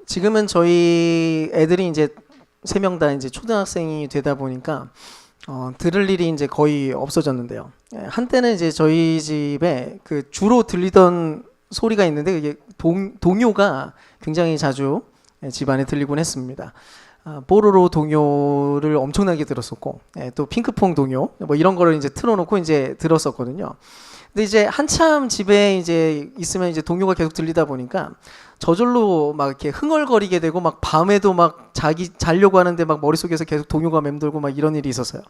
지금은 저희 애들이 이제 세 명 다 이제 초등학생이 되다 보니까 들을 일이 이제 거의 없어졌는데요. 한때는 이제 저희 집에 그 주로 들리던 소리가 있는데 그게 동요가 굉장히 자주 집안에 들리곤 했습니다. 뽀로로 동요를 엄청나게 들었었고, 또 핑크퐁 동요 뭐 이런 거를 이제 틀어놓고 이제 들었었거든요. 근데 이제 한참 집에 이제 있으면 이제 동요가 계속 들리다 보니까 저절로 막 이렇게 흥얼거리게 되고 막 밤에도 막 자려고 하는데 막 머릿속에서 계속 동요가 맴돌고 막 이런 일이 있었어요.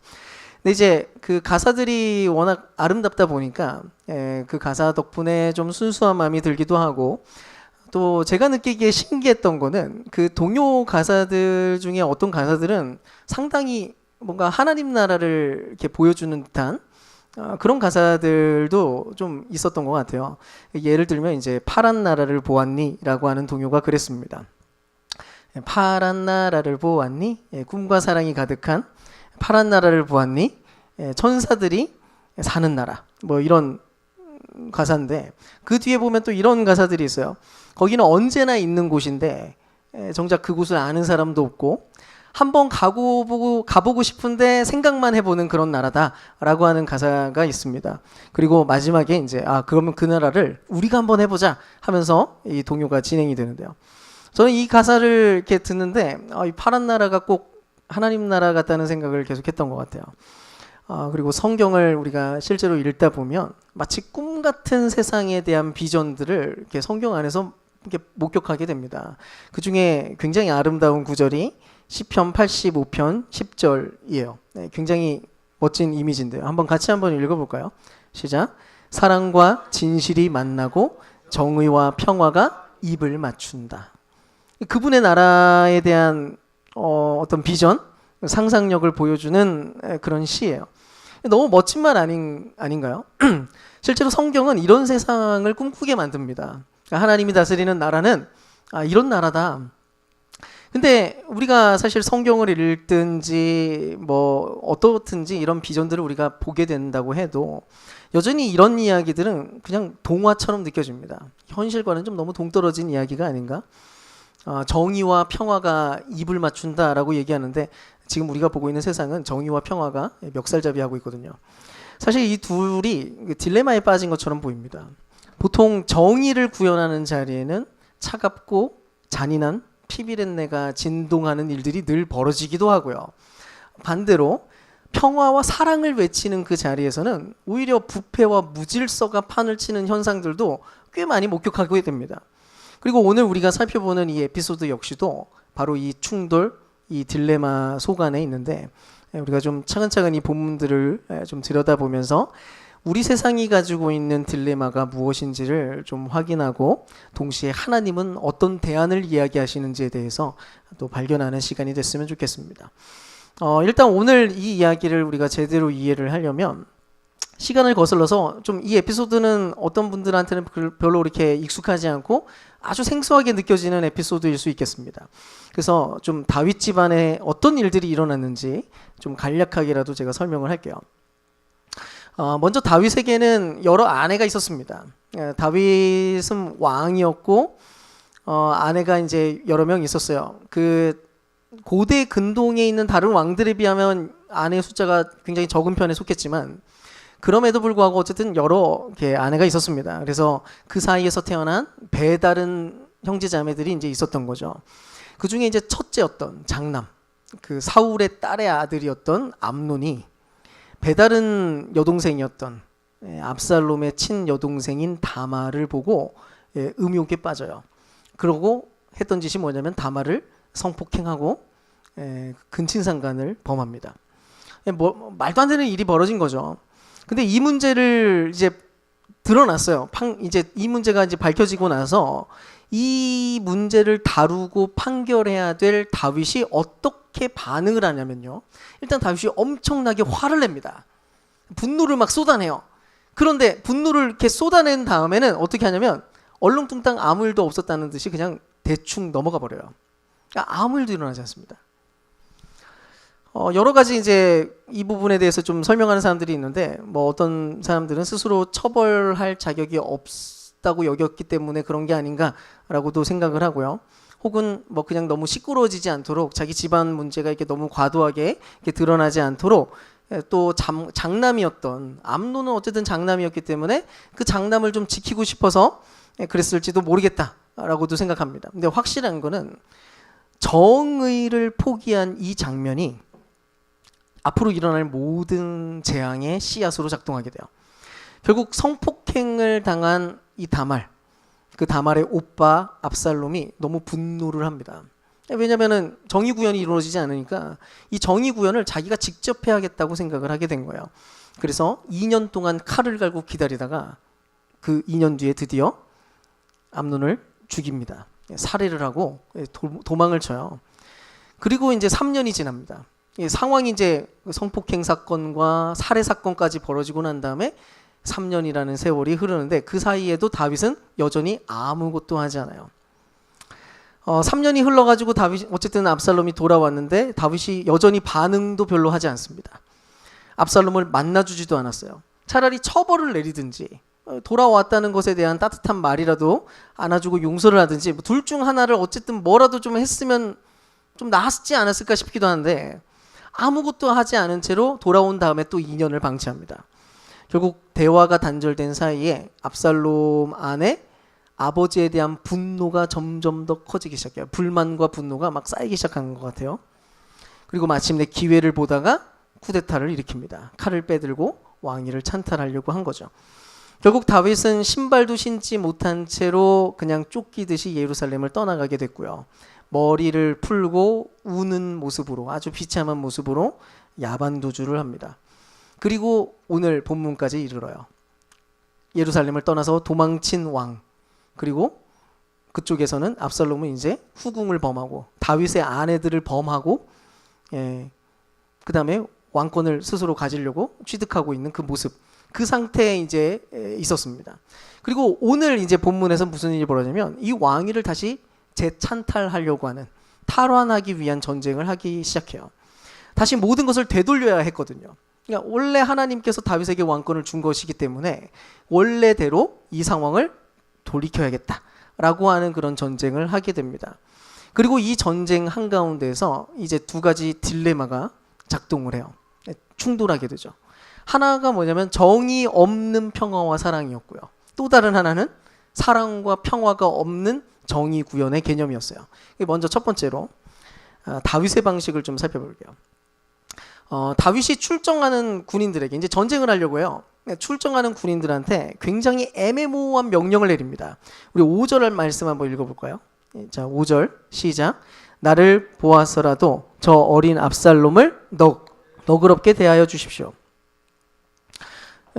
근데 이제 그 가사들이 워낙 아름답다 보니까 그 가사 덕분에 좀 순수한 마음이 들기도 하고, 또 제가 느끼기에 신기했던 거는 그 동요 가사들 중에 어떤 가사들은 상당히 뭔가 하나님 나라를 이렇게 보여주는 듯한 그런 가사들도 좀 있었던 것 같아요. 예를 들면 이제 파란 나라를 보았니라고 하는 동요가 그랬습니다. 파란 나라를 보았니? 꿈과 사랑이 가득한 파란 나라를 보았니? 천사들이 사는 나라. 뭐 이런 가사인데, 그 뒤에 보면 또 이런 가사들이 있어요. 거기는 언제나 있는 곳인데 정작 그곳을 아는 사람도 없고, 한번 가보고 싶은데 생각만 해보는 그런 나라다라고 하는 가사가 있습니다. 그리고 마지막에 이제 그러면 그 나라를 우리가 한번 해보자 하면서 이 동요가 진행이 되는데요. 저는 이 가사를 이렇게 듣는데 이 파란 나라가 꼭 하나님 나라 같다는 생각을 계속했던 것 같아요. 그리고 성경을 우리가 실제로 읽다 보면 마치 꿈 같은 세상에 대한 비전들을 이렇게 성경 안에서 이렇게 목격하게 됩니다. 그 중에 굉장히 아름다운 구절이 시편 85편 10절이에요. 굉장히 멋진 이미지인데요. 같이 한번 읽어볼까요? 시작. 사랑과 진실이 만나고 정의와 평화가 입을 맞춘다. 그분의 나라에 대한 어떤 비전, 상상력을 보여주는 그런 시예요. 너무 멋진 말 아닌가요? 실제로 성경은 이런 세상을 꿈꾸게 만듭니다. 하나님이 다스리는 나라는 이런 나라다. 근데 우리가 사실 성경을 읽든지 뭐 어떻든지 이런 비전들을 우리가 보게 된다고 해도 여전히 이런 이야기들은 그냥 동화처럼 느껴집니다. 현실과는 좀 너무 동떨어진 이야기가 아닌가? 정의와 평화가 입을 맞춘다라고 얘기하는데, 지금 우리가 보고 있는 세상은 정의와 평화가 멱살잡이하고 있거든요. 사실 이 둘이 딜레마에 빠진 것처럼 보입니다. 보통 정의를 구현하는 자리에는 차갑고 잔인한 피비린내가 진동하는 일들이 늘 벌어지기도 하고요. 반대로 평화와 사랑을 외치는 그 자리에서는 오히려 부패와 무질서가 판을 치는 현상들도 꽤 많이 목격하게 됩니다. 그리고 오늘 우리가 살펴보는 이 에피소드 역시도 바로 이 충돌, 이 딜레마 속 안에 있는데, 우리가 좀 차근차근 이 본문들을 좀 들여다보면서 우리 세상이 가지고 있는 딜레마가 무엇인지를 좀 확인하고, 동시에 하나님은 어떤 대안을 이야기하시는지에 대해서 또 발견하는 시간이 됐으면 좋겠습니다. 일단 오늘 이 이야기를 우리가 제대로 이해를 하려면 시간을 거슬러서 좀 이 에피소드는 어떤 분들한테는 별로 이렇게 익숙하지 않고 아주 생소하게 느껴지는 에피소드일 수 있겠습니다. 그래서 좀 다윗 집안에 어떤 일들이 일어났는지 좀 간략하게라도 제가 설명을 할게요. 먼저 다윗에게는 여러 아내가 있었습니다. 다윗은 왕이었고 아내가 이제 여러 명 있었어요. 그 고대 근동에 있는 다른 왕들에 비하면 아내의 숫자가 굉장히 적은 편에 속했지만, 그럼에도 불구하고 어쨌든 여러 아내가 있었습니다. 그래서 그 사이에서 태어난 배다른 형제 자매들이 이제 있었던 거죠. 그 중에 이제 첫째였던 장남, 그 사울의 딸의 아들이었던 암논이 배다른 여동생이었던 압살롬의 친여동생인 다말을 보고 음욕에 빠져요. 그러고 했던 짓이 뭐냐면 다말을 성폭행하고 근친상간을 범합니다. 말도 안 되는 일이 벌어진 거죠. 근데 이 문제를 이제 드러났어요. 이제 이 문제가 이제 밝혀지고 나서 이 문제를 다루고 판결해야 될 다윗이 어떻게 반응을 하냐면요. 일단 다윗이 엄청나게 화를 냅니다. 분노를 막 쏟아내요. 그런데 분노를 이렇게 쏟아낸 다음에는 어떻게 하냐면 얼렁뚱땅 아무 일도 없었다는 듯이 그냥 대충 넘어가 버려요. 그러니까 아무 일도 일어나지 않습니다. 여러 가지 이제 이 부분에 대해서 좀 설명하는 사람들이 있는데, 뭐 어떤 사람들은 스스로 처벌할 자격이 없다고 여겼기 때문에 그런 게 아닌가라고도 생각을 하고요. 혹은 뭐 그냥 너무 시끄러워지지 않도록 자기 집안 문제가 이렇게 너무 과도하게 이렇게 드러나지 않도록 또 장남이었던 암논은 어쨌든 장남이었기 때문에 그 장남을 좀 지키고 싶어서 그랬을지도 모르겠다라고도 생각합니다. 근데 확실한 거는 정의를 포기한 이 장면이 앞으로 일어날 모든 재앙의 씨앗으로 작동하게 돼요. 결국 성폭행을 당한 이 다말, 그 다말의 오빠 압살롬이 너무 분노를 합니다. 왜냐면은 정의 구현이 이루어지지 않으니까 이 정의 구현을 자기가 직접 해야겠다고 생각을 하게 된 거예요. 그래서 2년 동안 칼을 갈고 기다리다가 그 2년 뒤에 드디어 암논을 죽입니다. 살해를 하고 도망을 쳐요. 그리고 이제 3년이 지납니다. 상황이 이제 성폭행 사건과 살해 사건까지 벌어지고 난 다음에 3년이라는 세월이 흐르는데 그 사이에도 다윗은 여전히 아무것도 하지 않아요. 3년이 흘러가지고 다윗 어쨌든 압살롬이 돌아왔는데 다윗이 여전히 반응도 별로 하지 않습니다. 압살롬을 만나주지도 않았어요. 차라리 처벌을 내리든지 돌아왔다는 것에 대한 따뜻한 말이라도 안아주고 용서를 하든지 둘 중 하나를 어쨌든 뭐라도 좀 했으면 좀 나았지 않았을까 싶기도 한데 아무것도 하지 않은 채로 돌아온 다음에 또 2년을 방치합니다. 결국 대화가 단절된 사이에 압살롬 안에 아버지에 대한 분노가 점점 더 커지기 시작해요. 불만과 분노가 막 쌓이기 시작한 것 같아요. 그리고 마침내 기회를 보다가 쿠데타를 일으킵니다. 칼을 빼들고 왕위를 찬탈하려고 한 거죠. 결국 다윗은 신발도 신지 못한 채로 그냥 쫓기듯이 예루살렘을 떠나가게 됐고요. 머리를 풀고 우는 모습으로 아주 비참한 모습으로 야반도주를 합니다. 그리고 오늘 본문까지 이르러요. 예루살렘을 떠나서 도망친 왕, 그리고 그쪽에서는 압살롬은 이제 후궁을 범하고 다윗의 아내들을 범하고 그 다음에 왕권을 스스로 가지려고 취득하고 있는 그 모습, 그 상태에 이제 있었습니다. 그리고 오늘 이제 본문에서 무슨 일이 벌어지냐면 이 왕위를 다시 재찬탈하려고 하는, 탈환하기 위한 전쟁을 하기 시작해요. 다시 모든 것을 되돌려야 했거든요. 그러니까 원래 하나님께서 다윗에게 왕권을 준 것이기 때문에 원래대로 이 상황을 돌이켜야겠다라고 하는 그런 전쟁을 하게 됩니다. 그리고 이 전쟁 한가운데에서 이제 두 가지 딜레마가 작동을 해요. 충돌하게 되죠. 하나가 뭐냐면 정의 없는 평화와 사랑이었고요. 또 다른 하나는 사랑과 평화가 없는 정의 구현의 개념이었어요. 먼저 첫 번째로 다윗의 방식을 좀 살펴볼게요. 다윗이 출정하는 군인들에게 이제 전쟁을 하려고 해요. 출정하는 군인들한테 굉장히 애매모호한 명령을 내립니다. 우리 5절 말씀 한번 읽어볼까요? 자, 5절 시작. 나를 보아서라도 저 어린 압살롬을 너그럽게 대하여 주십시오.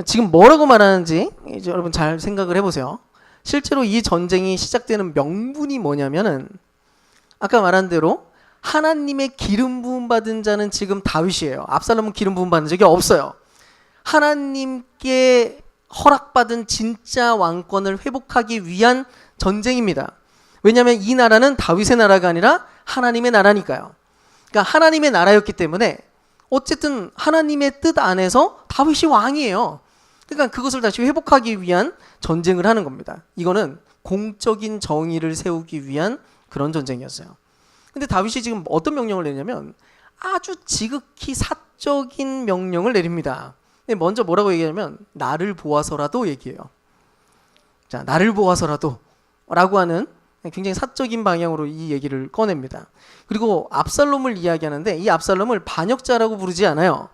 지금 뭐라고 말하는지 이제 여러분 잘 생각을 해보세요. 실제로 이 전쟁이 시작되는 명분이 뭐냐면은 아까 말한 대로 하나님의 기름 부음 받은 자는 지금 다윗이에요. 압살롬은 기름 부음 받은 적이 없어요. 하나님께 허락받은 진짜 왕권을 회복하기 위한 전쟁입니다. 왜냐하면 이 나라는 다윗의 나라가 아니라 하나님의 나라니까요. 그러니까 하나님의 나라였기 때문에 어쨌든 하나님의 뜻 안에서 다윗이 왕이에요. 그러니까 그것을 다시 회복하기 위한 전쟁을 하는 겁니다. 이거는 공적인 정의를 세우기 위한 그런 전쟁이었어요. 근데 다윗이 지금 어떤 명령을 내냐면 아주 지극히 사적인 명령을 내립니다. 먼저 뭐라고 얘기하냐면 나를 보아서라도 얘기해요. 자, 나를 보아서라도 라고 하는 굉장히 사적인 방향으로 이 얘기를 꺼냅니다. 그리고 압살롬을 이야기하는데 이 압살롬을 반역자라고 부르지 않아요.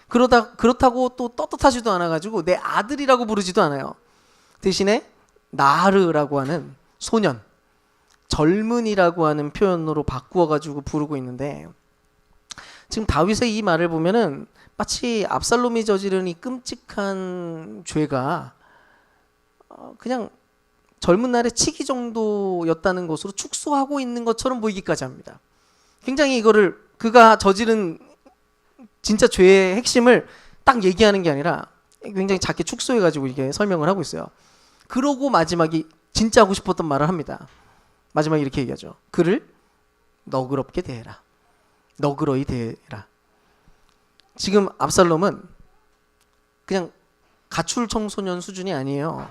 그렇다고 또 떳떳하지도 않아가지고 내 아들이라고 부르지도 않아요. 대신에 나르라고 하는 소년, 젊은이라고 하는 표현으로 바꾸어가지고 부르고 있는데 지금 다윗의 이 말을 보면은 마치 압살롬이 저지른 이 끔찍한 죄가 그냥 젊은 날의 치기 정도였다는 것으로 축소하고 있는 것처럼 보이기까지 합니다. 굉장히 이거를 그가 저지른 진짜 죄의 핵심을 딱 얘기하는 게 아니라 굉장히 작게 축소해가지고 이게 설명을 하고 있어요. 그러고 마지막에 진짜 하고 싶었던 말을 합니다. 마지막에 이렇게 얘기하죠. 그를 너그럽게 대해라. 너그러이 대해라. 지금 압살롬은 그냥 가출 청소년 수준이 아니에요.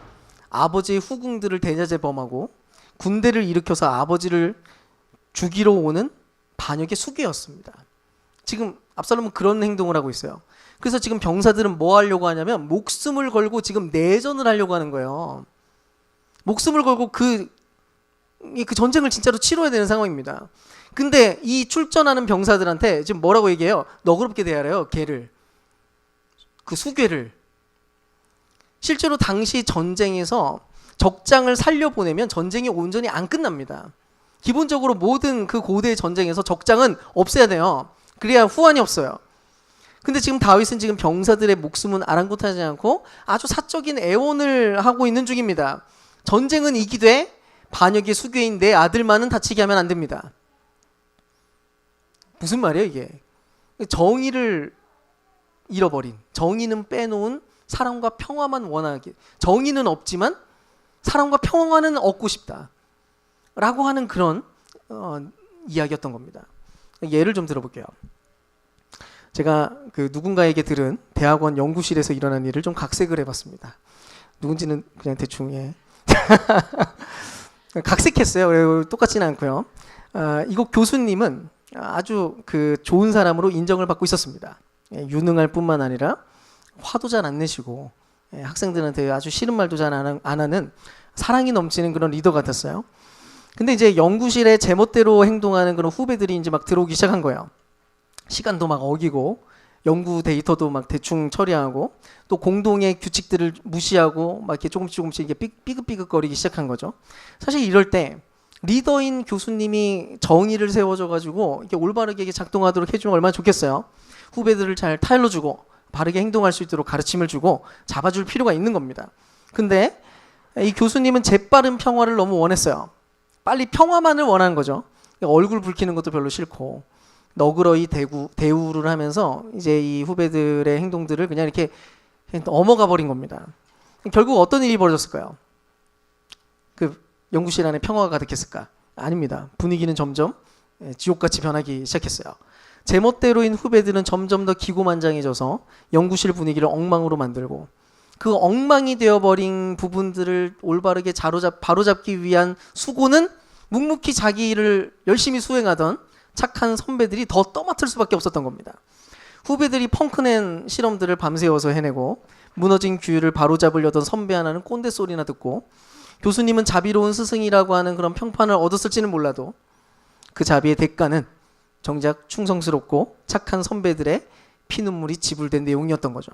아버지의 후궁들을 대자재범하고 군대를 일으켜서 아버지를 죽이러 오는 반역의 수괴였습니다. 지금 압살롬은 그런 행동을 하고 있어요. 그래서 지금 병사들은 뭐 하려고 하냐면 목숨을 걸고 지금 내전을 하려고 하는 거예요. 목숨을 걸고 그 전쟁을 진짜로 치러야 되는 상황입니다. 근데 이 출전하는 병사들한테 지금 뭐라고 얘기해요? 너그럽게 대하래요. 걔를. 그 수괴를. 실제로 당시 전쟁에서 적장을 살려보내면 전쟁이 온전히 안 끝납니다. 기본적으로 모든 그 고대 전쟁에서 적장은 없애야 돼요. 그래야 후환이 없어요. 근데 지금 다윗은 지금 병사들의 목숨은 아랑곳하지 않고 아주 사적인 애원을 하고 있는 중입니다. 전쟁은 이기되 반역의 수괴인 내 아들만은 다치게 하면 안 됩니다. 무슨 말이에요 이게? 정의를 잃어버린, 정의는 빼놓은 사랑과 평화만 원하게, 정의는 없지만 사랑과 평화는 얻고 싶다 라고 하는 그런 이야기였던 겁니다. 예를 좀 들어볼게요. 제가 그 누군가에게 들은 대학원 연구실에서 일어난 일을 좀 각색을 해봤습니다. 누군지는 그냥 대충 각색했어요. 똑같지는 않고요. 이곳 교수님은 아주 그 좋은 사람으로 인정을 받고 있었습니다. 유능할 뿐만 아니라 화도 잘 안 내시고 학생들한테 아주 싫은 말도 잘 안 하는 사랑이 넘치는 그런 리더 같았어요. 근데 이제 연구실에 제멋대로 행동하는 그런 후배들이 이제 막 들어오기 시작한 거예요. 시간도 막 어기고 연구 데이터도 막 대충 처리하고 또 공동의 규칙들을 무시하고 막 이렇게 조금씩 이렇게 삐긋삐긋거리기 시작한 거죠. 사실 이럴 때 리더인 교수님이 정의를 세워줘가지고 이렇게 올바르게 이렇게 작동하도록 해주면 얼마나 좋겠어요. 후배들을 잘 타일러주고 바르게 행동할 수 있도록 가르침을 주고 잡아줄 필요가 있는 겁니다. 근데 이 교수님은 재빠른 평화를 너무 원했어요. 빨리 평화만을 원하는 거죠. 얼굴 붉히는 것도 별로 싫고 너그러이 대우를 하면서 이제 이 후배들의 행동들을 그냥 이렇게 넘어가 버린 겁니다. 결국 어떤 일이 벌어졌을까요? 그 연구실 안에 평화가 가득했을까? 아닙니다. 분위기는 점점 지옥같이 변하기 시작했어요. 제멋대로인 후배들은 점점 더 기고만장해져서 연구실 분위기를 엉망으로 만들고 그 엉망이 되어버린 부분들을 올바르게 바로잡기 위한 수고는 묵묵히 자기 일을 열심히 수행하던 착한 선배들이 더 떠맡을 수밖에 없었던 겁니다. 후배들이 펑크낸 실험들을 밤새워서 해내고 무너진 규율을 바로잡으려던 선배 하나는 꼰대 소리나 듣고 교수님은 자비로운 스승이라고 하는 그런 평판을 얻었을지는 몰라도 그 자비의 대가는 정작 충성스럽고 착한 선배들의 피눈물이 지불된 내용이었던 거죠.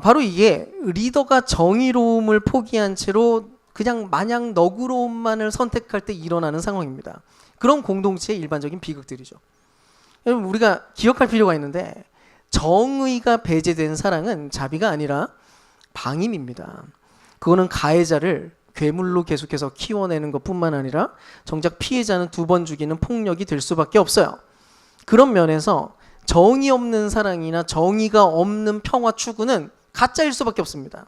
바로 이게 리더가 정의로움을 포기한 채로 그냥 마냥 너그러움만을 선택할 때 일어나는 상황입니다. 그런 공동체의 일반적인 비극들이죠. 여러분 우리가 기억할 필요가 있는데 정의가 배제된 사랑은 자비가 아니라 방임입니다. 그거는 가해자를 괴물로 계속해서 키워내는 것뿐만 아니라 정작 피해자는 2번 죽이는 폭력이 될 수밖에 없어요. 그런 면에서 정의 없는 사랑이나 정의가 없는 평화 추구는 가짜일 수밖에 없습니다.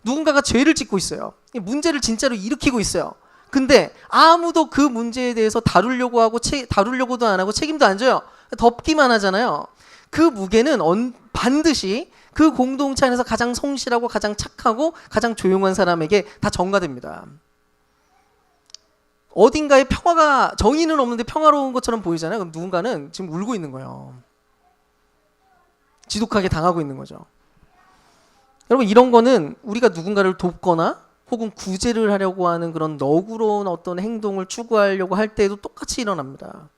누군가가 죄를 짓고 있어요. 문제를 진짜로 일으키고 있어요. 근데 아무도 그 문제에 대해서 다루려고도 안 하고 책임도 안 져요. 덮기만 하잖아요. 그 무게는 반드시 그 공동체 안에서 가장 성실하고 가장 착하고 가장 조용한 사람에게 다 전가됩니다. 어딘가에 정의는 없는데 평화로운 것처럼 보이잖아요. 그럼 누군가는 지금 울고 있는 거예요. 지독하게 당하고 있는 거죠. 여러분 이런 거는 우리가 누군가를 돕거나 혹은 구제를 하려고 하는 그런 너그러운 어떤 행동을 추구하려고 할 때에도 똑같이 일어납니다.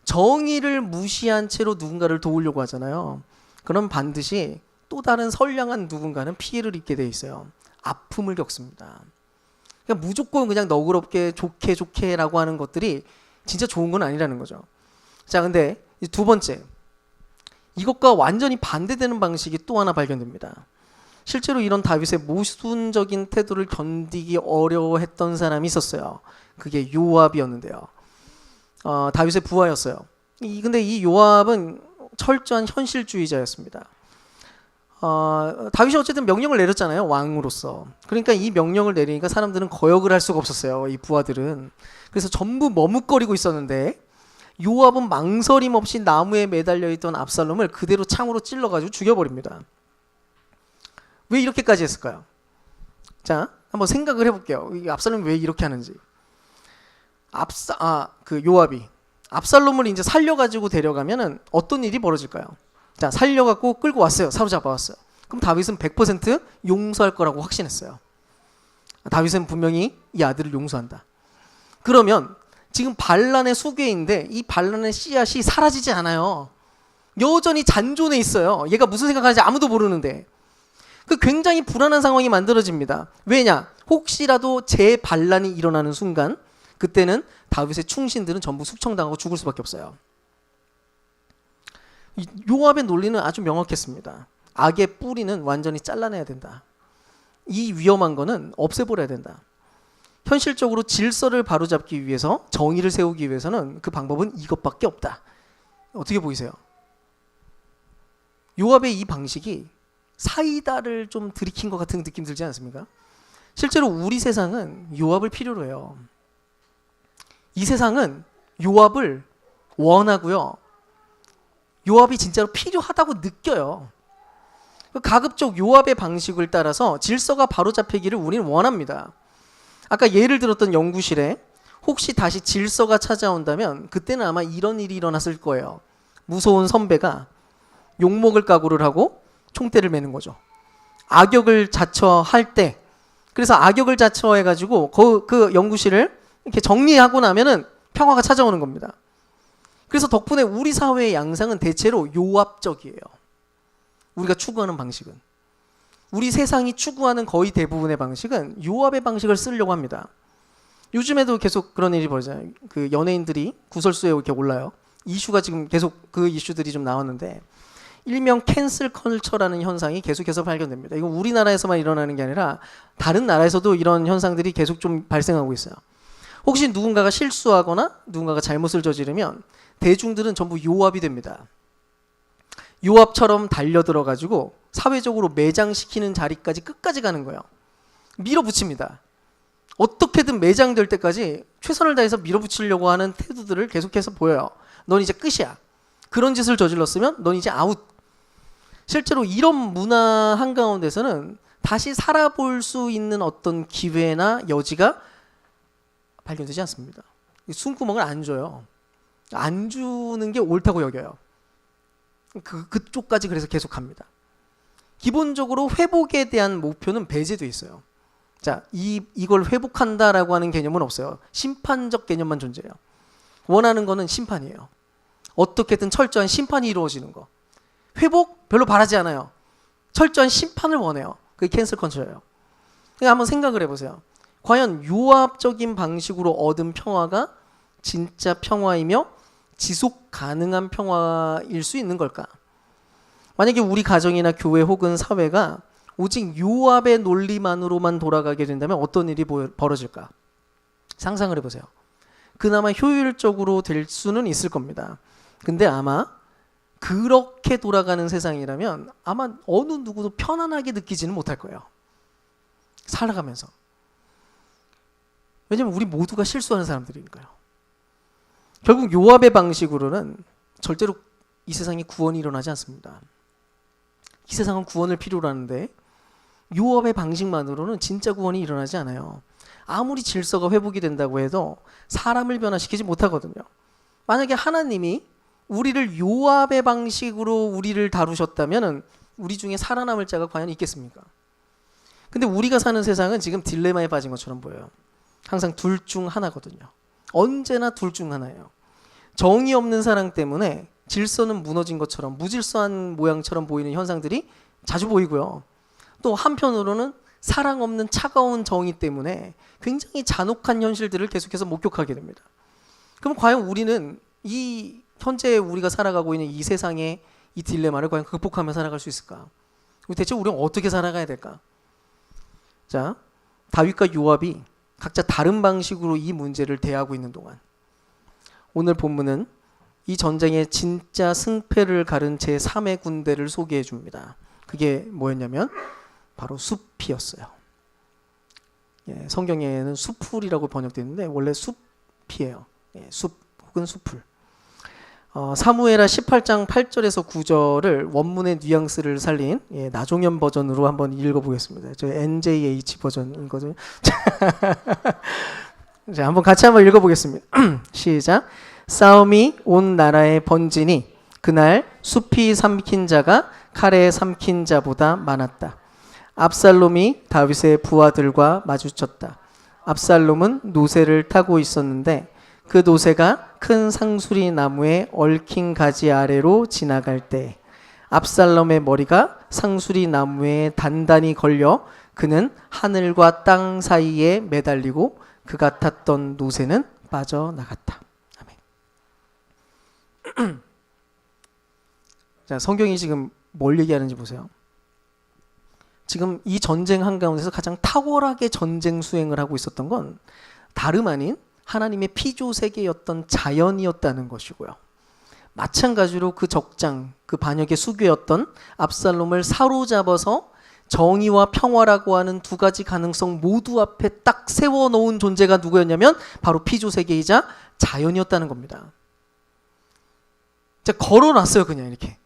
정의를 무시한 채로 누군가를 도우려고 하잖아요. 그럼 반드시 또 다른 선량한 누군가는 피해를 입게 돼 있어요. 아픔을 겪습니다. 그러니까 무조건 그냥 너그럽게 좋게라고 하는 것들이 진짜 좋은 건 아니라는 거죠. 자, 근데 2번째, 이것과 완전히 반대되는 방식이 또 하나 발견됩니다. 실제로 이런 다윗의 모순적인 태도를 견디기 어려워했던 사람이 있었어요. 그게 요압이었는데요. 다윗의 부하였어요. 근데 이 요압은 철저한 현실주의자였습니다. 다윗이 어쨌든 명령을 내렸잖아요. 왕으로서. 그러니까 이 명령을 내리니까 사람들은 거역을 할 수가 없었어요. 이 부하들은. 그래서 전부 머뭇거리고 있었는데 요압은 망설임 없이 나무에 매달려 있던 압살롬을 그대로 창으로 찔러가지고 죽여버립니다. 왜 이렇게까지 했을까요? 자, 한번 생각을 해볼게요. 이 압살롬이 왜 이렇게 하는지. 그 요압이 압살롬을 이제 살려가지고 데려가면은 어떤 일이 벌어질까요? 자, 살려갖고 끌고 왔어요. 사로잡아 왔어요. 그럼 다윗은 100% 용서할 거라고 확신했어요. 다윗은 분명히 이 아들을 용서한다. 그러면 지금 반란의 수괴인데 이 반란의 씨앗이 사라지지 않아요. 여전히 잔존해 있어요. 얘가 무슨 생각하는지 아무도 모르는데. 그 굉장히 불안한 상황이 만들어집니다. 왜냐? 혹시라도 재반란이 일어나는 순간 그때는 다윗의 충신들은 전부 숙청당하고 죽을 수밖에 없어요. 요압의 논리는 아주 명확했습니다. 악의 뿌리는 완전히 잘라내야 된다. 이 위험한 거는 없애버려야 된다. 현실적으로 질서를 바로잡기 위해서, 정의를 세우기 위해서는 그 방법은 이것밖에 없다. 어떻게 보이세요? 요압의 이 방식이 사이다를 좀 들이킨 것 같은 느낌 들지 않습니까? 실제로 우리 세상은 요압을 필요로 해요. 이 세상은 요압을 원하고요. 요압이 진짜로 필요하다고 느껴요. 가급적 요압의 방식을 따라서 질서가 바로잡히기를 우리는 원합니다. 아까 예를 들었던 연구실에 혹시 다시 질서가 찾아온다면 그때는 아마 이런 일이 일어났을 거예요. 무서운 선배가 욕먹을 각오를 하고 총대를 매는 거죠. 악역을 자처할 때, 그래서 악역을 자처해가지고 그 연구실을 이렇게 정리하고 나면은 평화가 찾아오는 겁니다. 그래서 덕분에 우리 사회의 양상은 대체로 요압적이에요. 우리가 추구하는 방식은. 우리 세상이 추구하는 거의 대부분의 방식은 요압의 방식을 쓰려고 합니다. 요즘에도 계속 그런 일이 벌어져요. 그 연예인들이 구설수에 이렇게 올라요. 이슈가 지금 계속 그 이슈들이 좀 나왔는데 일명 캔슬 컬처라는 현상이 계속해서 발견됩니다. 이건 우리나라에서만 일어나는 게 아니라 다른 나라에서도 이런 현상들이 계속 좀 발생하고 있어요. 혹시 누군가가 실수하거나 누군가가 잘못을 저지르면 대중들은 전부 요압이 됩니다. 요압처럼 달려들어가지고 사회적으로 매장시키는 자리까지 끝까지 가는 거예요. 밀어붙입니다. 어떻게든 매장될 때까지 최선을 다해서 밀어붙이려고 하는 태도들을 계속해서 보여요. 넌 이제 끝이야. 그런 짓을 저질렀으면 넌 이제 아웃. 실제로 이런 문화 한가운데서는 다시 살아볼 수 있는 어떤 기회나 여지가 발견되지 않습니다. 숨구멍을 안 줘요. 안 주는 게 옳다고 여겨요. 그쪽까지 그래서 계속합니다. 기본적으로 회복에 대한 목표는 배제돼 있어요. 자, 이걸 회복한다라고 하는 개념은 없어요. 심판적 개념만 존재해요. 원하는 거는 심판이에요. 어떻게든 철저한 심판이 이루어지는 거. 회복 별로 바라지 않아요. 철저한 심판을 원해요. 그게 캔슬 컨트롤이에요. 그러니까 한번 생각을 해보세요. 과연 요압적인 방식으로 얻은 평화가 진짜 평화이며 지속 가능한 평화일 수 있는 걸까? 만약에 우리 가정이나 교회 혹은 사회가 오직 요압의 논리만으로만 돌아가게 된다면 어떤 일이 벌어질까? 상상을 해보세요. 그나마 효율적으로 될 수는 있을 겁니다. 근데 아마 그렇게 돌아가는 세상이라면 아마 어느 누구도 편안하게 느끼지는 못할 거예요. 살아가면서. 왜냐면 우리 모두가 실수하는 사람들이니까요. 결국 요압의 방식으로는 절대로 이 세상에 구원이 일어나지 않습니다. 이 세상은 구원을 필요로 하는데 요압의 방식만으로는 진짜 구원이 일어나지 않아요. 아무리 질서가 회복이 된다고 해도 사람을 변화시키지 못하거든요. 만약에 하나님이 우리를 요압의 방식으로 우리를 다루셨다면 우리 중에 살아남을 자가 과연 있겠습니까? 근데 우리가 사는 세상은 지금 딜레마에 빠진 것처럼 보여요. 항상 둘 중 하나거든요. 언제나 둘 중 하나예요. 정의 없는 사랑 때문에 질서는 무너진 것처럼 무질서한 모양처럼 보이는 현상들이 자주 보이고요. 또 한편으로는 사랑 없는 차가운 정의 때문에 굉장히 잔혹한 현실들을 계속해서 목격하게 됩니다. 그럼 과연 우리는 이 현재 우리가 살아가고 있는 이 세상의 이 딜레마를 과연 극복하며 살아갈 수 있을까? 대체 우리는 어떻게 살아가야 될까? 자, 다윗과 요압이 각자 다른 방식으로 이 문제를 대하고 있는 동안 오늘 본문은 이 전쟁의 진짜 승패를 가른 제3의 군대를 소개해 줍니다. 그게 뭐였냐면 바로 숲이었어요. 예, 성경에는 숲풀이라고 번역되어 있는데 원래 숲이에요. 예, 숲 혹은 숲풀. 사무엘하 18장 8절에서 9절을 원문의 뉘앙스를 살린 나종현 버전으로 한번 읽어보겠습니다. 저 NJH 버전이거든요. 자, 한번 같이 한번 읽어보겠습니다. 시작. 싸움이 온 나라에 번지니 그날 숲이 삼킨 자가 칼에 삼킨 자보다 많았다. 압살롬이 다윗의 부하들과 마주쳤다. 압살롬은 노새를 타고 있었는데 그 노새가 큰 상수리 나무에 얽힌 가지 아래로 지나갈 때 압살롬의 머리가 상수리 나무에 단단히 걸려 그는 하늘과 땅 사이에 매달리고 그가 탔던 노새는 빠져나갔다. 아멘. 자, 성경이 지금 뭘 얘기하는지 보세요. 지금 이 전쟁 한가운데서 가장 탁월하게 전쟁 수행을 하고 있었던 건 다름 아닌 하나님의 피조세계였던 자연이었다는 것이고요. 마찬가지로 그 적장, 그 반역의 수괴였던 압살롬을 사로잡아서 정의와 평화라고 하는 두 가지 가능성 모두 앞에 딱 세워놓은 존재가 누구였냐면 바로 피조세계이자 자연이었다는 겁니다. 자, 걸어놨어요. 그냥 이렇게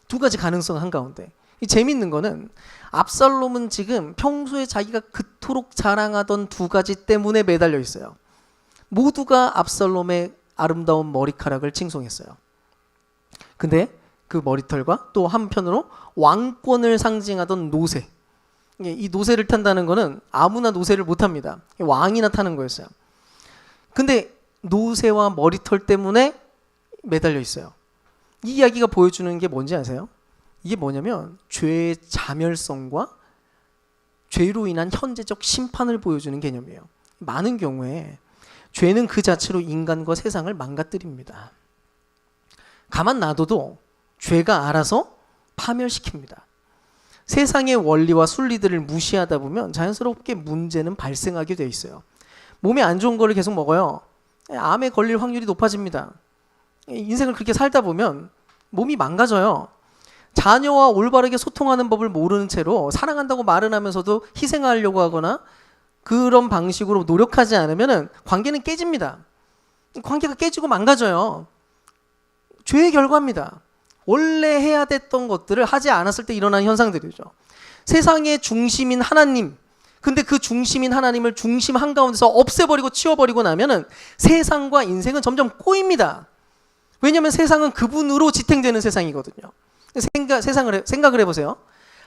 두 가지 가능성 한가운데. 이 재밌는 거는 압살롬은 지금 평소에 자기가 그토록 자랑하던 두 가지 때문에 매달려 있어요. 모두가 압살롬의 아름다운 머리카락을 칭송했어요. 근데 그 머리털과 또 한편으로 왕권을 상징하던 노새, 이 노새를 탄다는 거는 아무나 노새를 못 탑니다. 왕이나 타는 거였어요. 근데 노새와 머리털 때문에 매달려 있어요. 이 이야기가 보여주는 게 뭔지 아세요? 이게 뭐냐면 죄의 자멸성과 죄로 인한 현재적 심판을 보여주는 개념이에요. 많은 경우에 죄는 그 자체로 인간과 세상을 망가뜨립니다. 가만 놔둬도 죄가 알아서 파멸시킵니다. 세상의 원리와 순리들을 무시하다 보면 자연스럽게 문제는 발생하게 돼 있어요. 몸에 안 좋은 거를 계속 먹어요. 암에 걸릴 확률이 높아집니다. 인생을 그렇게 살다 보면 몸이 망가져요. 자녀와 올바르게 소통하는 법을 모르는 채로 사랑한다고 말은 하면서도 희생하려고 하거나 그런 방식으로 노력하지 않으면 관계는 깨집니다. 관계가 깨지고 망가져요. 죄의 결과입니다. 원래 해야 됐던 것들을 하지 않았을 때 일어나는 현상들이죠. 세상의 중심인 하나님, 근데 그 중심인 하나님을 중심 한가운데서 없애버리고 치워버리고 나면은 세상과 인생은 점점 꼬입니다. 왜냐하면 세상은 그분으로 지탱되는 세상이거든요. 생각을 해보세요.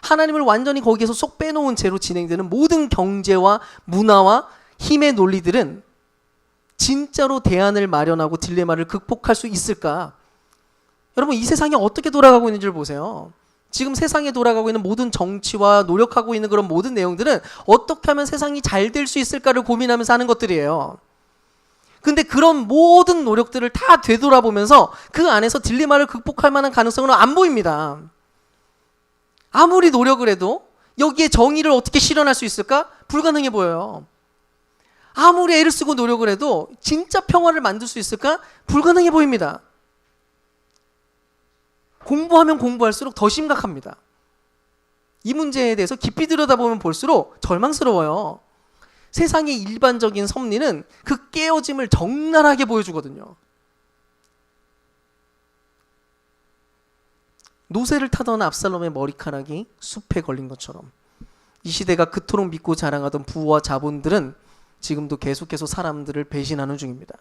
하나님을 완전히 거기에서 쏙 빼놓은 채로 진행되는 모든 경제와 문화와 힘의 논리들은 진짜로 대안을 마련하고 딜레마를 극복할 수 있을까? 여러분, 이 세상이 어떻게 돌아가고 있는지를 보세요. 지금 세상에 돌아가고 있는 모든 정치와 노력하고 있는 그런 모든 내용들은 어떻게 하면 세상이 잘 될 수 있을까를 고민하면서 하는 것들이에요. 근데 그런 모든 노력들을 다 되돌아보면서 그 안에서 딜레마를 극복할 만한 가능성은 안 보입니다. 아무리 노력을 해도 여기에 정의를 어떻게 실현할 수 있을까? 불가능해 보여요. 아무리 애를 쓰고 노력을 해도 진짜 평화를 만들 수 있을까? 불가능해 보입니다. 공부하면 공부할수록 더 심각합니다. 이 문제에 대해서 깊이 들여다보면 볼수록 절망스러워요. 세상의 일반적인 섭리는 그 깨어짐을 적나라하게 보여주거든요. 노새를 타던 압살롬의 머리카락이 숲에 걸린 것처럼 이 시대가 그토록 믿고 자랑하던 부와 자본들은 지금도 계속해서 사람들을 배신하는 중입니다.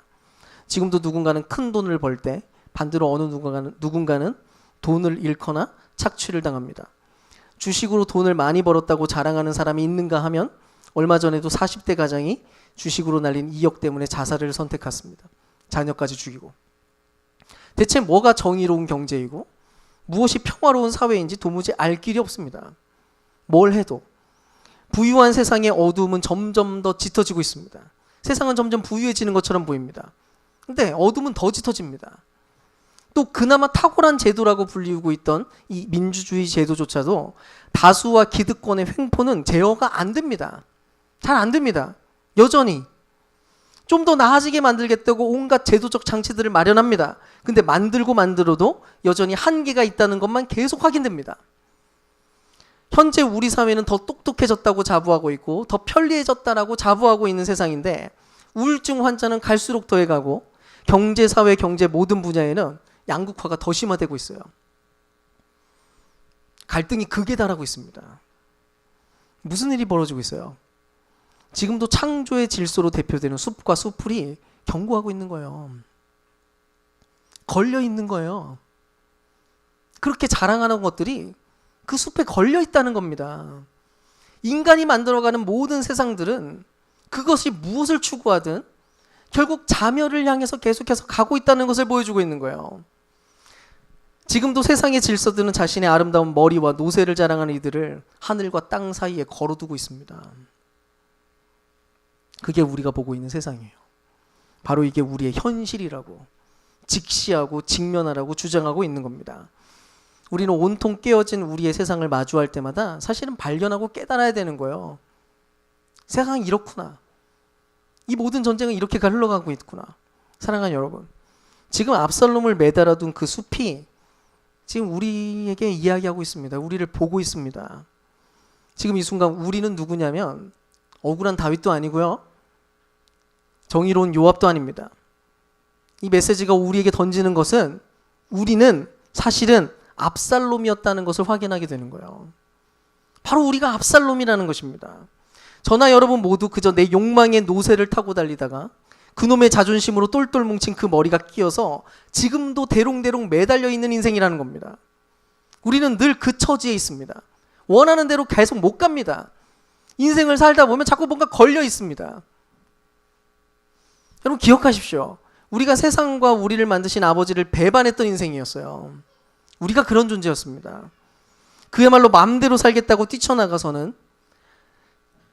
지금도 누군가는 큰 돈을 벌 때 반대로 어느 누군가는 돈을 잃거나 착취를 당합니다. 주식으로 돈을 많이 벌었다고 자랑하는 사람이 있는가 하면 얼마 전에도 40대 가장이 주식으로 날린 2억 때문에 자살을 선택했습니다. 자녀까지 죽이고. 대체 뭐가 정의로운 경제이고 무엇이 평화로운 사회인지 도무지 알 길이 없습니다. 뭘 해도 부유한 세상의 어두움은 점점 더 짙어지고 있습니다. 세상은 점점 부유해지는 것처럼 보입니다. 근데 어둠은 더 짙어집니다. 또 그나마 탁월한 제도라고 불리우고 있던 이 민주주의 제도조차도 다수와 기득권의 횡포는 제어가 안 됩니다. 잘 안 됩니다. 여전히 좀 더 나아지게 만들겠다고 온갖 제도적 장치들을 마련합니다. 근데 만들어도 여전히 한계가 있다는 것만 계속 확인됩니다. 현재 우리 사회는 더 똑똑해졌다고 자부하고 있고 더 편리해졌다라고 자부하고 있는 세상인데 우울증 환자는 갈수록 더해가고 경제, 사회, 경제 모든 분야에는 양극화가 더 심화되고 있어요. 갈등이 극에 달하고 있습니다. 무슨 일이 벌어지고 있어요? 지금도 창조의 질서로 대표되는 숲과 숲풀이 경고하고 있는 거예요. 걸려 있는 거예요. 그렇게 자랑하는 것들이 그 숲에 걸려 있다는 겁니다. 인간이 만들어가는 모든 세상들은 그것이 무엇을 추구하든 결국 자멸을 향해서 계속해서 가고 있다는 것을 보여주고 있는 거예요. 지금도 세상의 질서들은 자신의 아름다운 머리와 노새를 자랑하는 이들을 하늘과 땅 사이에 걸어두고 있습니다. 그게 우리가 보고 있는 세상이에요. 바로 이게 우리의 현실이라고 직시하고 직면하라고 주장하고 있는 겁니다. 우리는 온통 깨어진 우리의 세상을 마주할 때마다 사실은 발견하고 깨달아야 되는 거예요. 세상이 이렇구나. 이 모든 전쟁은 이렇게 흘러가고 있구나. 사랑하는 여러분, 지금 압살롬을 매달아둔 그 숲이 지금 우리에게 이야기하고 있습니다. 우리를 보고 있습니다. 지금 이 순간 우리는 누구냐면 억울한 다윗도 아니고요, 정의로운 요압도 아닙니다. 이 메시지가 우리에게 던지는 것은 우리는 사실은 압살롬이었다는 것을 확인하게 되는 거예요. 바로 우리가 압살롬이라는 것입니다. 저나 여러분 모두 그저 내 욕망의 노새를 타고 달리다가 그놈의 자존심으로 똘똘 뭉친 그 머리가 끼어서 지금도 대롱대롱 매달려 있는 인생이라는 겁니다. 우리는 늘 그 처지에 있습니다. 원하는 대로 계속 못 갑니다. 인생을 살다 보면 자꾸 뭔가 걸려 있습니다. 여러분 기억하십시오. 우리가 세상과 우리를 만드신 아버지를 배반했던 인생이었어요. 우리가 그런 존재였습니다. 그야말로 마음대로 살겠다고 뛰쳐나가서는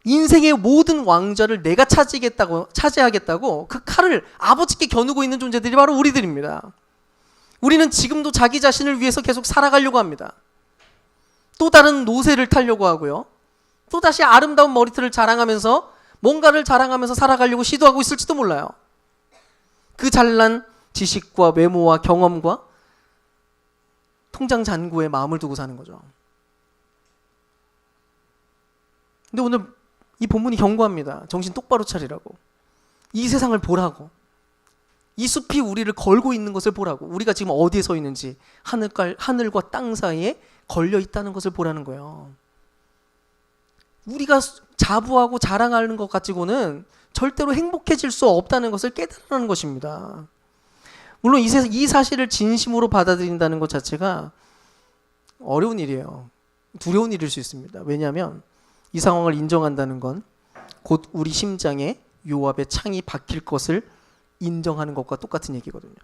인생의 모든 왕좌를 내가 차지하겠다고 그 칼을 아버지께 겨누고 있는 존재들이 바로 우리들입니다. 우리는 지금도 자기 자신을 위해서 계속 살아가려고 합니다. 또 다른 노새를 타려고 하고요, 또 다시 아름다운 머리털을 자랑하면서 뭔가를 자랑하면서 살아가려고 시도하고 있을지도 몰라요. 그 잘난 지식과 외모와 경험과 통장 잔고에 마음을 두고 사는 거죠. 근데 오늘 이 본문이 경고합니다. 정신 똑바로 차리라고. 이 세상을 보라고. 이 숲이 우리를 걸고 있는 것을 보라고. 우리가 지금 어디에 서 있는지, 하늘과 땅 사이에 걸려 있다는 것을 보라는 거예요. 우리가 자부하고 자랑하는 것 가지고는 절대로 행복해질 수 없다는 것을 깨달으라는 것입니다. 물론 이 사실을 진심으로 받아들인다는 것 자체가 어려운 일이에요. 두려운 일일 수 있습니다. 왜냐하면 이 상황을 인정한다는 건 곧 우리 심장에 요압의 창이 박힐 것을 인정하는 것과 똑같은 얘기거든요.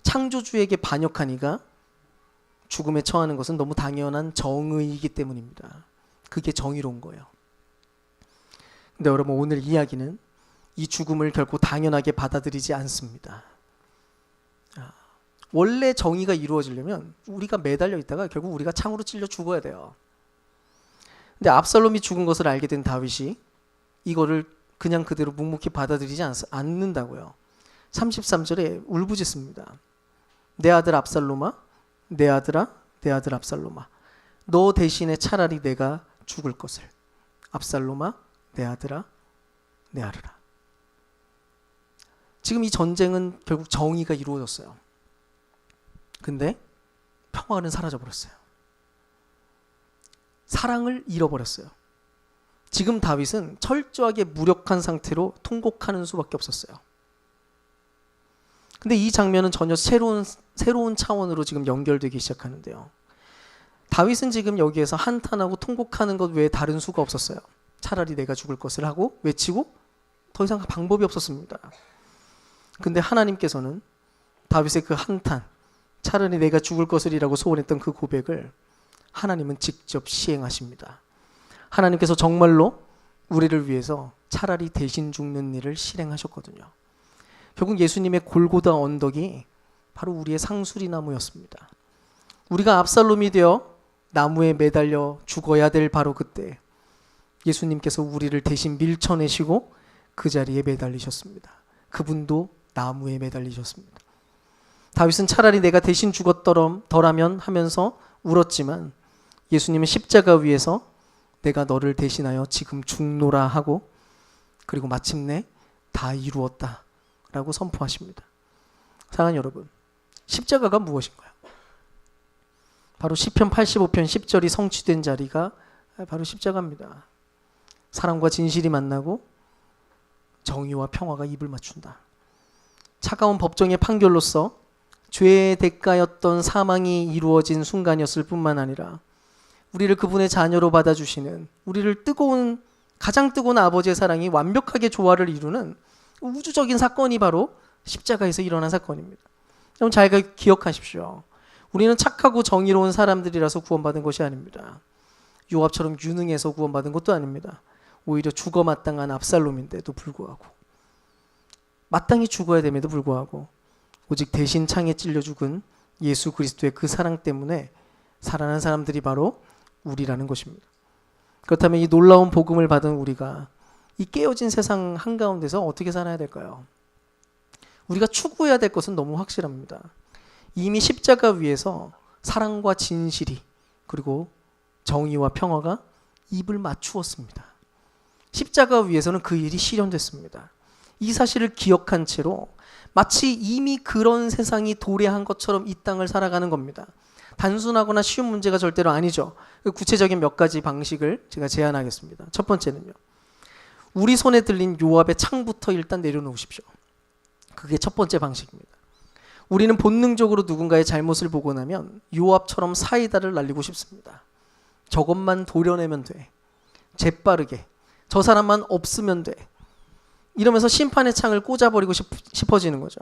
창조주에게 반역한 이가 죽음에 처하는 것은 너무 당연한 정의이기 때문입니다. 그게 정의로운 거예요. 근데 여러분, 오늘 이야기는 이 죽음을 결코 당연하게 받아들이지 않습니다. 원래 정의가 이루어지려면 우리가 매달려 있다가 결국 우리가 창으로 찔려 죽어야 돼요. 근데 압살롬이 죽은 것을 알게 된 다윗이 이거를 그냥 그대로 묵묵히 받아들이지 않는다고요. 33절에 울부짖습니다. 내 아들 압살롬아, 내 아들아, 내 아들 압살롬아, 너 대신에 차라리 내가 죽을 것을. 압살롬아, 내 아들아, 내 아들아. 지금 이 전쟁은 결국 정의가 이루어졌어요. 근데 평화는 사라져버렸어요. 사랑을 잃어버렸어요. 지금 다윗은 철저하게 무력한 상태로 통곡하는 수밖에 없었어요. 근데 이 장면은 전혀 새로운 차원으로 지금 연결되기 시작하는데요. 다윗은 지금 여기에서 한탄하고 통곡하는 것 외에 다른 수가 없었어요. 차라리 내가 죽을 것을 하고 외치고 더 이상 방법이 없었습니다. 근데 하나님께서는 다윗의 그 한탄, 차라리 내가 죽을 것을이라고 소원했던 그 고백을 하나님은 직접 시행하십니다. 하나님께서 정말로 우리를 위해서 차라리 대신 죽는 일을 실행하셨거든요. 결국 예수님의 골고다 언덕이 바로 우리의 상수리 나무였습니다. 우리가 압살롬이 되어 나무에 매달려 죽어야 될 바로 그때 예수님께서 우리를 대신 밀쳐내시고 그 자리에 매달리셨습니다. 그분도 나무에 매달리셨습니다. 다윗은 차라리 내가 대신 죽었더라면 하면서 울었지만 예수님은 십자가 위에서 내가 너를 대신하여 지금 죽노라 하고 그리고 마침내 다 이루었다 라고 선포하십니다. 사랑하는 여러분, 십자가가 무엇인가요? 바로 시편 85편 10절이 성취된 자리가 바로 십자가입니다. 사랑과 진실이 만나고 정의와 평화가 입을 맞춘다. 차가운 법정의 판결로서 죄의 대가였던 사망이 이루어진 순간이었을 뿐만 아니라 우리를 그분의 자녀로 받아주시는, 우리를 가장 뜨거운 아버지의 사랑이 완벽하게 조화를 이루는 우주적인 사건이 바로 십자가에서 일어난 사건입니다. 여러분 잘 기억하십시오. 우리는 착하고 정의로운 사람들이라서 구원받은 것이 아닙니다. 요압처럼 유능해서 구원받은 것도 아닙니다. 오히려 죽어 마땅한 압살롬인데도 불구하고, 마땅히 죽어야 됨에도 불구하고 오직 대신 창에 찔려 죽은 예수 그리스도의 그 사랑 때문에 살아난 사람들이 바로 우리라는 것입니다. 그렇다면 이 놀라운 복음을 받은 우리가 이 깨어진 세상 한가운데서 어떻게 살아야 될까요? 우리가 추구해야 될 것은 너무 확실합니다. 이미 십자가 위에서 사랑과 진실이 그리고 정의와 평화가 입을 맞추었습니다. 십자가 위에서는 그 일이 실현됐습니다. 이 사실을 기억한 채로 마치 이미 그런 세상이 도래한 것처럼 이 땅을 살아가는 겁니다. 단순하거나 쉬운 문제가 절대로 아니죠. 구체적인 몇 가지 방식을 제가 제안하겠습니다. 첫 번째는요, 우리 손에 들린 요압의 창부터 일단 내려놓으십시오. 그게 첫 번째 방식입니다. 우리는 본능적으로 누군가의 잘못을 보고 나면 요압처럼 사이다를 날리고 싶습니다. 저것만 도려내면 돼. 재빠르게. 저 사람만 없으면 돼. 이러면서 심판의 창을 꽂아버리고 싶어지는 거죠.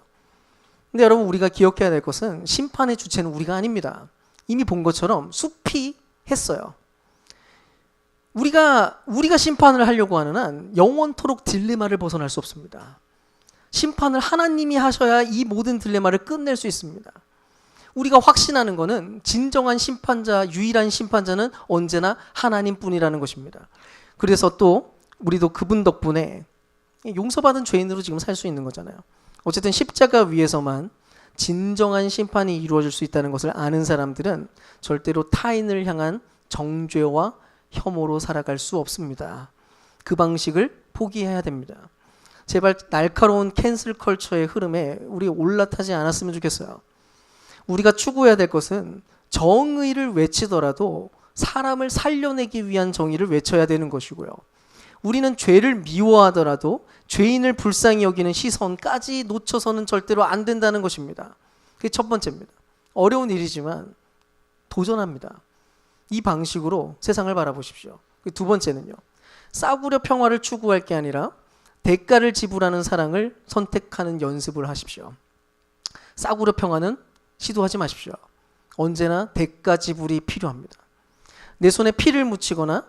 근데 여러분, 우리가 기억해야 될 것은 심판의 주체는 우리가 아닙니다. 이미 본 것처럼 숲이 했어요. 우리가 심판을 하려고 하는 한 영원토록 딜레마를 벗어날 수 없습니다. 심판을 하나님이 하셔야 이 모든 딜레마를 끝낼 수 있습니다. 우리가 확신하는 것은 진정한 심판자, 유일한 심판자는 언제나 하나님뿐이라는 것입니다. 그래서 또 우리도 그분 덕분에 용서받은 죄인으로 지금 살 수 있는 거잖아요. 어쨌든 십자가 위에서만 진정한 심판이 이루어질 수 있다는 것을 아는 사람들은 절대로 타인을 향한 정죄와 혐오로 살아갈 수 없습니다. 그 방식을 포기해야 됩니다. 제발 날카로운 캔슬 컬처의 흐름에 우리 올라타지 않았으면 좋겠어요. 우리가 추구해야 될 것은 정의를 외치더라도 사람을 살려내기 위한 정의를 외쳐야 되는 것이고요. 우리는 죄를 미워하더라도 죄인을 불쌍히 여기는 시선까지 놓쳐서는 절대로 안 된다는 것입니다. 그게 첫 번째입니다. 어려운 일이지만 도전합니다. 이 방식으로 세상을 바라보십시오. 두 번째는요, 싸구려 평화를 추구할 게 아니라 대가를 지불하는 사랑을 선택하는 연습을 하십시오. 싸구려 평화는 시도하지 마십시오. 언제나 대가 지불이 필요합니다. 내 손에 피를 묻히거나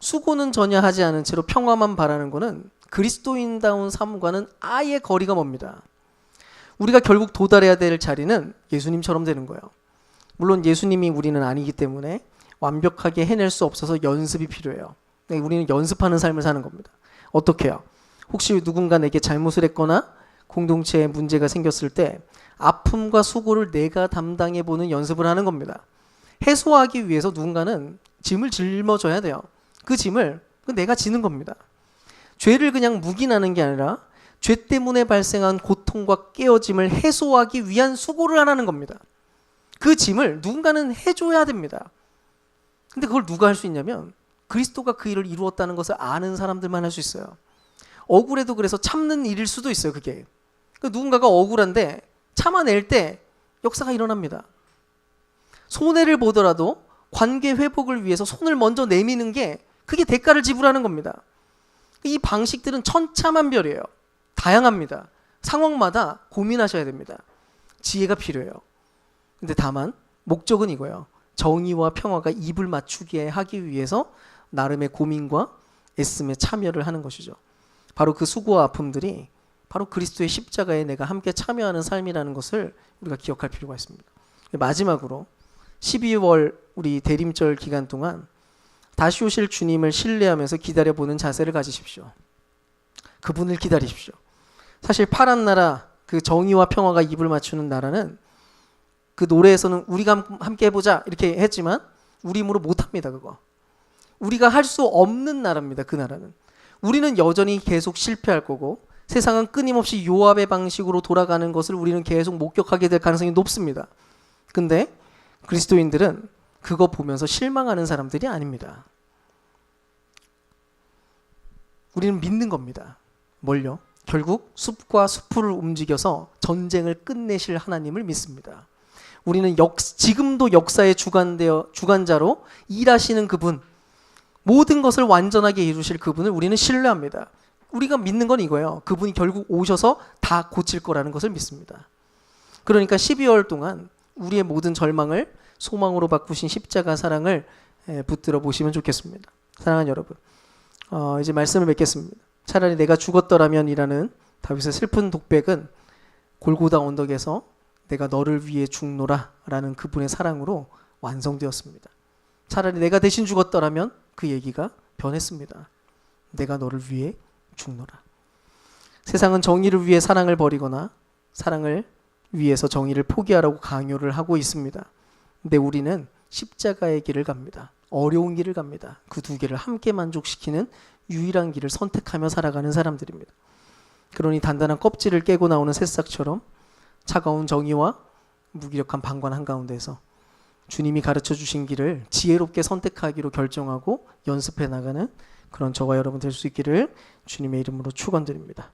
수고는 전혀 하지 않은 채로 평화만 바라는 것은 그리스도인다운 삶과는 아예 거리가 멉니다. 우리가 결국 도달해야 될 자리는 예수님처럼 되는 거예요. 물론 예수님이 우리는 아니기 때문에 완벽하게 해낼 수 없어서 연습이 필요해요. 우리는 연습하는 삶을 사는 겁니다. 어떻게 해요? 혹시 누군가 내게 잘못을 했거나 공동체에 문제가 생겼을 때 아픔과 수고를 내가 담당해보는 연습을 하는 겁니다. 해소하기 위해서 누군가는 짐을 짊어져야 돼요. 그 짐을 내가 지는 겁니다. 죄를 그냥 묵인하는 게 아니라 죄 때문에 발생한 고통과 깨어짐을 해소하기 위한 수고를 하라는 겁니다. 그 짐을 누군가는 해줘야 됩니다. 근데 그걸 누가 할 수 있냐면 그리스도가 그 일을 이루었다는 것을 아는 사람들만 할 수 있어요. 억울해도 그래서 참는 일일 수도 있어요. 그게 누군가가 억울한데 참아낼 때 역사가 일어납니다. 손해를 보더라도 관계 회복을 위해서 손을 먼저 내미는 게 그게 대가를 지불하는 겁니다. 이 방식들은 천차만별이에요. 다양합니다. 상황마다 고민하셔야 됩니다. 지혜가 필요해요. 근데 다만 목적은 이거예요. 정의와 평화가 입을 맞추게 하기 위해서 나름의 고민과 애씀에 참여를 하는 것이죠. 바로 그 수고와 아픔들이 바로 그리스도의 십자가에 내가 함께 참여하는 삶이라는 것을 우리가 기억할 필요가 있습니다. 마지막으로 12월 우리 대림절 기간 동안 다시 오실 주님을 신뢰하면서 기다려보는 자세를 가지십시오. 그분을 기다리십시오. 사실 파란 나라, 그 정의와 평화가 입을 맞추는 나라는 그 노래에서는 우리가 함께 해보자 이렇게 했지만 우리 힘으로 못합니다. 그거 우리가 할 수 없는 나라입니다. 그 나라는 우리는 여전히 계속 실패할 거고 세상은 끊임없이 요압의 방식으로 돌아가는 것을 우리는 계속 목격하게 될 가능성이 높습니다. 근데 그리스도인들은 그거 보면서 실망하는 사람들이 아닙니다. 우리는 믿는 겁니다. 뭘요? 결국 숲과 숲을 움직여서 전쟁을 끝내실 하나님을 믿습니다. 우리는 지금도 역사의 주관자로 일하시는 그분, 모든 것을 완전하게 이루실 그분을 우리는 신뢰합니다. 우리가 믿는 건 이거예요. 그분이 결국 오셔서 다 고칠 거라는 것을 믿습니다. 그러니까 12월 동안 우리의 모든 절망을 소망으로 바꾸신 십자가 사랑을 붙들어 보시면 좋겠습니다. 사랑하는 여러분, 이제 말씀을 맺겠습니다. 차라리 내가 죽었더라면 이라는 다윗의 슬픈 독백은 골고다 언덕에서 내가 너를 위해 죽노라 라는 그분의 사랑으로 완성되었습니다. 차라리 내가 대신 죽었더라면 그 얘기가 변했습니다. 내가 너를 위해 죽노라. 세상은 정의를 위해 사랑을 버리거나 사랑을 위해서 정의를 포기하라고 강요를 하고 있습니다. 근데 우리는 십자가의 길을 갑니다. 어려운 길을 갑니다. 그 두 개를 함께 만족시키는 유일한 길을 선택하며 살아가는 사람들입니다. 그러니 단단한 껍질을 깨고 나오는 새싹처럼 차가운 정의와 무기력한 방관 한가운데서 주님이 가르쳐 주신 길을 지혜롭게 선택하기로 결정하고 연습해 나가는 그런 저와 여러분 될 수 있기를 주님의 이름으로 축원드립니다.